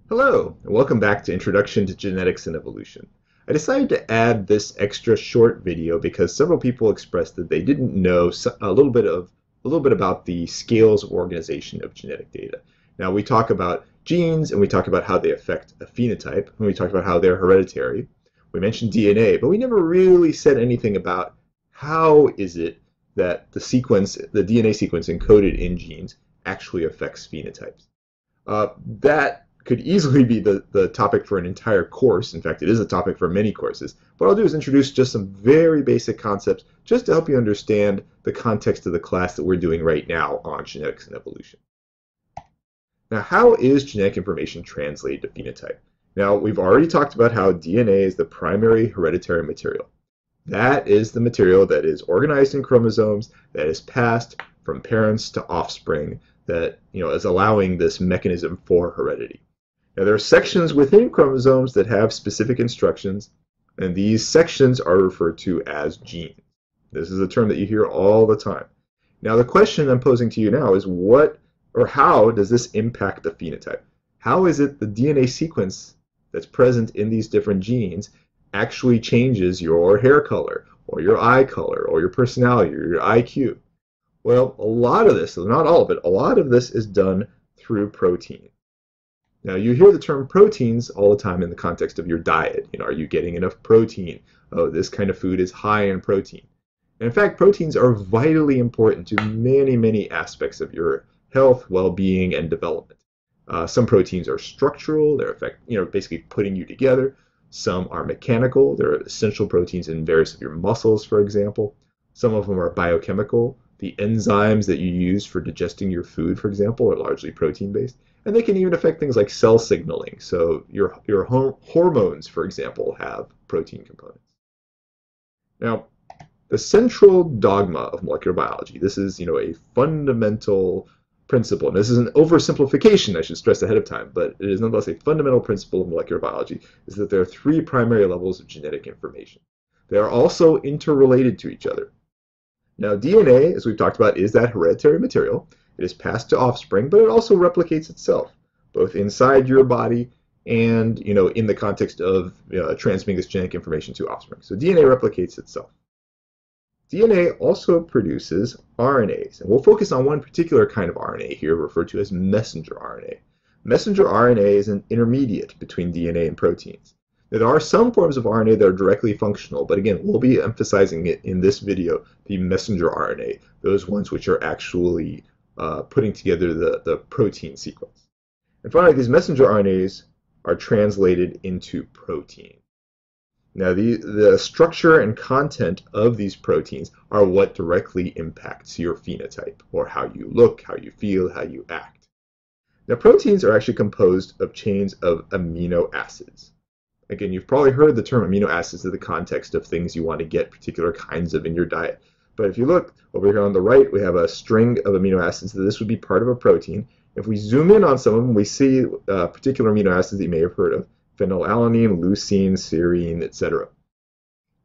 Hello, and welcome back to Introduction to Genetics and Evolution. I decided to add this extra short video because several people expressed that they didn't know a little bit about the scales of organization of genetic data. Now we talk about genes and we talk about how they affect a phenotype, and we talk about how they're hereditary. We mentioned DNA, but we never really said anything about how is it that the DNA sequence encoded in genes actually affects phenotypes. That could easily be the topic for an entire course. In fact, it is a topic for many courses. What I'll do is introduce just some very basic concepts just to help you understand the context of the class that we're doing right now on genetics and evolution. Now, how is genetic information translated to phenotype? Now, we've already talked about how DNA is the primary hereditary material. That is the material that is organized in chromosomes, that is passed from parents to offspring, that is allowing this mechanism for heredity. Now, there are sections within chromosomes that have specific instructions, and these sections are referred to as genes. This is a term that you hear all the time. Now, the question I'm posing to you now is what or how does this impact the phenotype? How is it the DNA sequence that's present in these different genes actually changes your hair color, or your eye color, or your personality, or your IQ? Well, a lot of this, not all of it, a lot of this is done through protein. Now, you hear the term proteins all the time in the context of your diet. Are you getting enough protein? Oh, this kind of food is high in protein. And in fact, proteins are vitally important to many, many aspects of your health, well-being, and development. Some proteins are structural. They're basically putting you together. Some are mechanical. They're essential proteins in various of your muscles, for example. Some of them are biochemical. The enzymes that you use for digesting your food, for example, are largely protein-based. And they can even affect things like cell signaling. So your hormones, for example, have protein components. Now, the central dogma of molecular biology, this is a fundamental principle. And this is an oversimplification, I should stress ahead of time, but it is nonetheless a fundamental principle of molecular biology, is that there are three primary levels of genetic information. They are also interrelated to each other. Now, DNA, as we've talked about, is that hereditary material. It is passed to offspring, but it also replicates itself, both inside your body and in the context of transmitting this genetic information to offspring. So DNA replicates itself. DNA also produces RNAs, and we'll focus on one particular kind of RNA here, referred to as messenger RNA. Messenger RNA is an intermediate between DNA and proteins. There are some forms of RNA that are directly functional, but again, we'll be emphasizing it in this video, the messenger RNA, those ones which are actually putting together the protein sequence. And finally, these messenger RNAs are translated into protein. Now, the structure and content of these proteins are what directly impacts your phenotype, or how you look, how you feel, how you act. Now, proteins are actually composed of chains of amino acids. Again, you've probably heard the term amino acids in the context of things you want to get particular kinds of in your diet. But if you look over here on the right, we have a string of amino acids. So this would be part of a protein. If we zoom in on some of them, we see particular amino acids that you may have heard of: phenylalanine, leucine, serine, etc.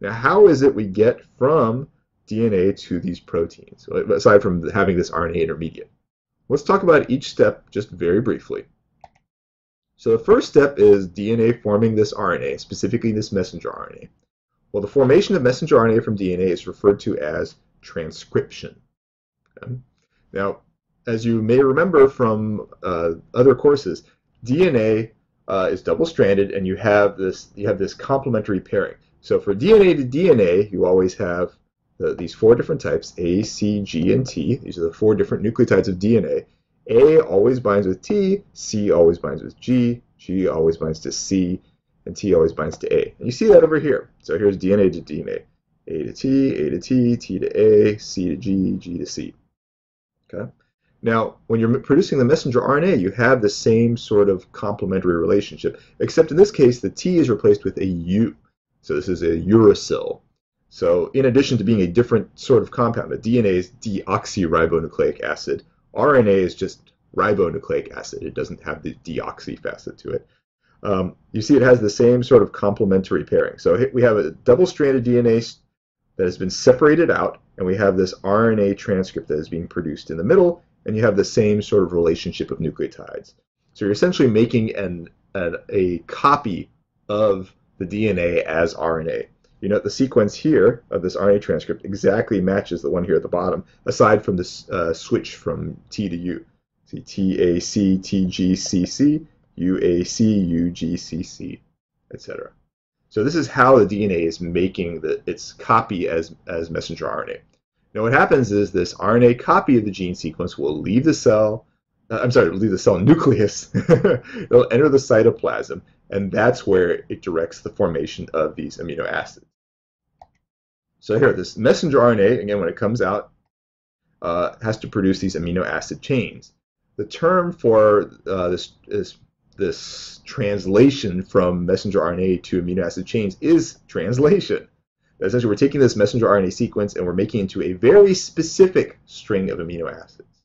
Now, how is it we get from DNA to these proteins, aside from having this RNA intermediate? Let's talk about each step just very briefly. So the first step is DNA forming this RNA, specifically this messenger RNA. Well, the formation of messenger RNA from DNA is referred to as transcription. Okay? Now, as you may remember from other courses, DNA is double-stranded, and you have this complementary pairing. So for DNA to DNA, you always have these four different types: A, C, G, and T. These are the four different nucleotides of DNA. A always binds with T, C always binds with G, G always binds to C, and T always binds to A. And you see that over here. So here's DNA to DNA. A to T, A to T, T to A, C to G, G to C. Okay? Now, when you're producing the messenger RNA, you have the same sort of complementary relationship, except in this case, the T is replaced with a U. So this is a uracil. So in addition to being a different sort of compound, the DNA is deoxyribonucleic acid. RNA is just ribonucleic acid. It doesn't have the deoxy facet to it. You see it has the same sort of complementary pairing. So we have a double-stranded DNA that has been separated out, and we have this RNA transcript that is being produced in the middle, and you have the same sort of relationship of nucleotides. So you're essentially making an a copy of the DNA as RNA. You note the sequence here of this RNA transcript exactly matches the one here at the bottom, aside from this switch from T to U. See, TAC, TGCC, UAC, UGCC, etc. So this is how the DNA is making its copy as messenger RNA. Now what happens is this RNA copy of the gene sequence will leave the cell, leave the cell nucleus. It'll enter the cytoplasm, and that's where it directs the formation of these amino acids. So here, this messenger RNA, again, when it comes out, has to produce these amino acid chains. The term for this translation from messenger RNA to amino acid chains is translation. Essentially, we're taking this messenger RNA sequence and we're making it into a very specific string of amino acids.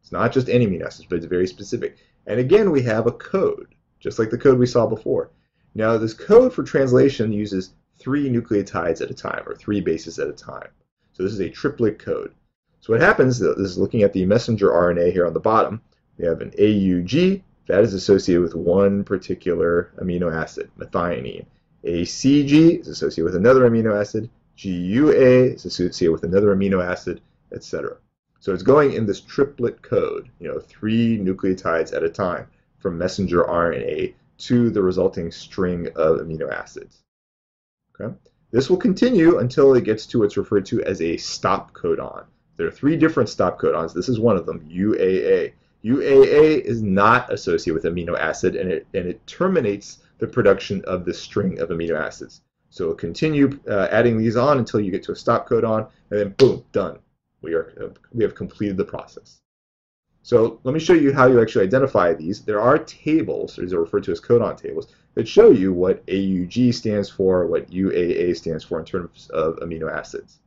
It's not just any amino acids, but it's very specific. And again, we have a code, just like the code we saw before. Now, this code for translation uses 3 nucleotides at a time, or 3 bases at a time. So this is a triplet code. So what happens, this is looking at the messenger RNA here on the bottom. We have an AUG, that is associated with one particular amino acid, methionine. ACG is associated with another amino acid. GUA is associated with another amino acid, etc. So it's going in this triplet code, 3 nucleotides at a time from messenger RNA to the resulting string of amino acids. Okay? This will continue until it gets to what's referred to as a stop codon. There are 3 different stop codons. This is one of them, UAA. UAA is not associated with amino acid, and it terminates the production of this string of amino acids. So we'll continue adding these on until you get to a stop codon, and then boom, done. We have completed the process. So let me show you how you actually identify these. There are tables, these are referred to as codon tables, that show you what AUG stands for, what UAA stands for in terms of amino acids.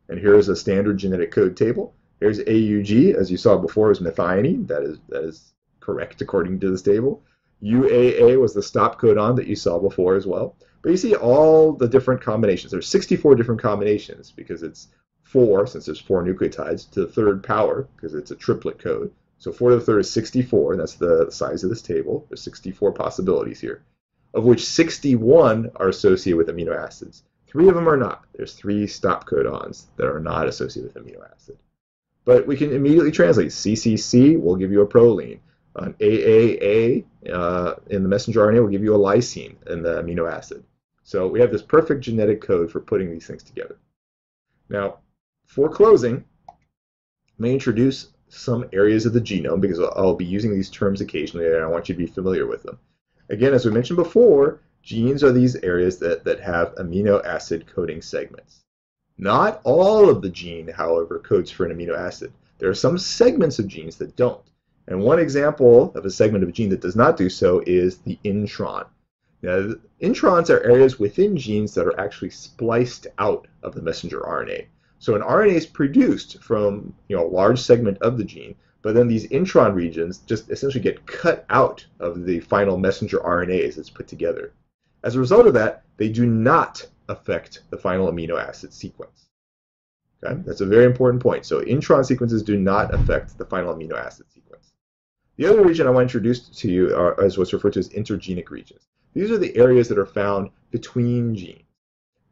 And here's a standard genetic code table. Here's AUG, as you saw before, is methionine. That is correct according to this table. UAA was the stop codon that you saw before as well. But you see all the different combinations. There's 64 different combinations because it's 4, since there's 4 nucleotides, to the 3rd power, because it's a triplet code. So 4 to the 3rd is 64, and that's the size of this table. There's 64 possibilities here, of which 61 are associated with amino acids. 3 of them are not. There's 3 stop codons that are not associated with amino acid. But we can immediately translate. CCC will give you a proline. An AAA in the messenger RNA will give you a lysine in the amino acid. So we have this perfect genetic code for putting these things together. Now, for closing, let me introduce some areas of the genome, because I'll be using these terms occasionally and I want you to be familiar with them. Again, as we mentioned before, genes are these areas that have amino acid coding segments. Not all of the gene, however, codes for an amino acid. There are some segments of genes that don't. And one example of a segment of a gene that does not do so is the intron. Now, introns are areas within genes that are actually spliced out of the messenger RNA. So an RNA is produced from a large segment of the gene, but then these intron regions just essentially get cut out of the final messenger RNA as it's put together. As a result of that, they do not affect the final amino acid sequence. Okay? That's a very important point. So intron sequences do not affect the final amino acid sequence. The other region I want to introduce to you is what's referred to as intergenic regions. These are the areas that are found between genes.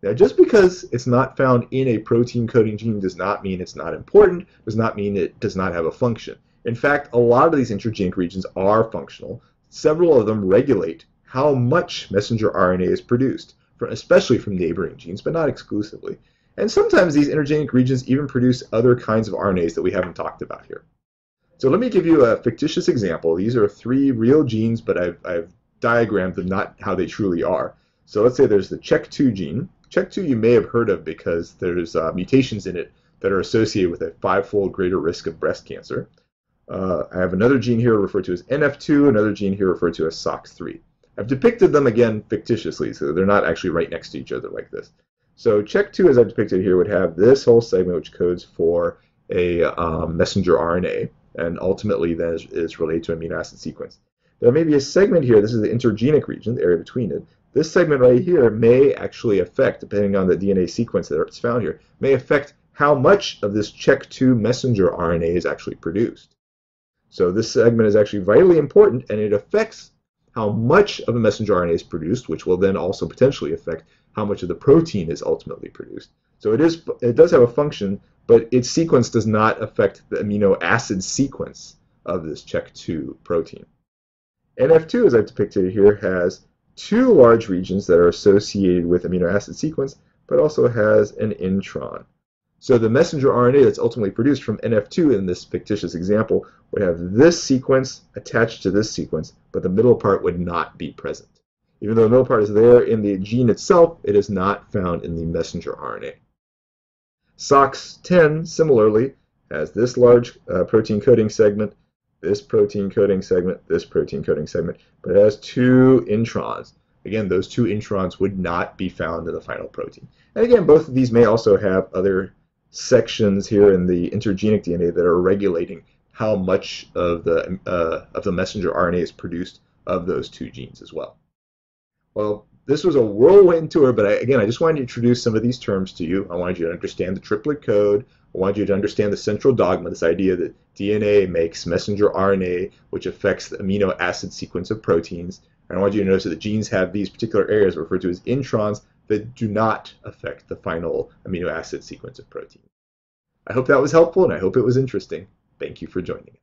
Now, just because it's not found in a protein-coding gene does not mean it's not important, does not mean it does not have a function. In fact, a lot of these intergenic regions are functional. Several of them regulate how much messenger RNA is produced, especially from neighboring genes, but not exclusively. And sometimes these intergenic regions even produce other kinds of RNAs that we haven't talked about here. So let me give you a fictitious example. These are 3 real genes, but I've diagrammed them, not how they truly are. So let's say there's the CHEK2 gene. CHEK2 you may have heard of because there's mutations in it that are associated with a 5-fold greater risk of breast cancer. I have another gene here referred to as NF2, another gene here referred to as SOX3. I've depicted them again fictitiously, so they're not actually right next to each other like this. So CHEK2, as I've depicted here, would have this whole segment which codes for a messenger RNA, and ultimately then is related to an amino acid sequence. There may be a segment here, this is the intergenic region, the area between it. This segment right here may actually affect, depending on the DNA sequence that's found here, may affect how much of this CHEK2 messenger RNA is actually produced. So this segment is actually vitally important, and it affects how much of the messenger RNA is produced, which will then also potentially affect how much of the protein is ultimately produced. So it does have a function, but its sequence does not affect the amino acid sequence of this CHEK2 protein. NF2, as I've depicted here, has two large regions that are associated with amino acid sequence, but also has an intron. So the messenger RNA that's ultimately produced from NF2 in this fictitious example would have this sequence attached to this sequence, but the middle part would not be present. Even though the middle part is there in the gene itself, it is not found in the messenger RNA. SOX10, similarly, has this large protein coding segment, this protein coding segment, this protein coding segment, but it has two introns. Again, those two introns would not be found in the final protein. And again, both of these may also have other sections here in the intergenic DNA that are regulating how much of the messenger RNA is produced of those two genes as well. Well, this was a whirlwind tour, but I just wanted to introduce some of these terms to you. I wanted you to understand the triplet code. I wanted you to understand the central dogma, this idea that DNA makes messenger RNA, which affects the amino acid sequence of proteins. And I want you to notice that the genes have these particular areas referred to as introns that do not affect the final amino acid sequence of protein. I hope that was helpful, and I hope it was interesting. Thank you for joining.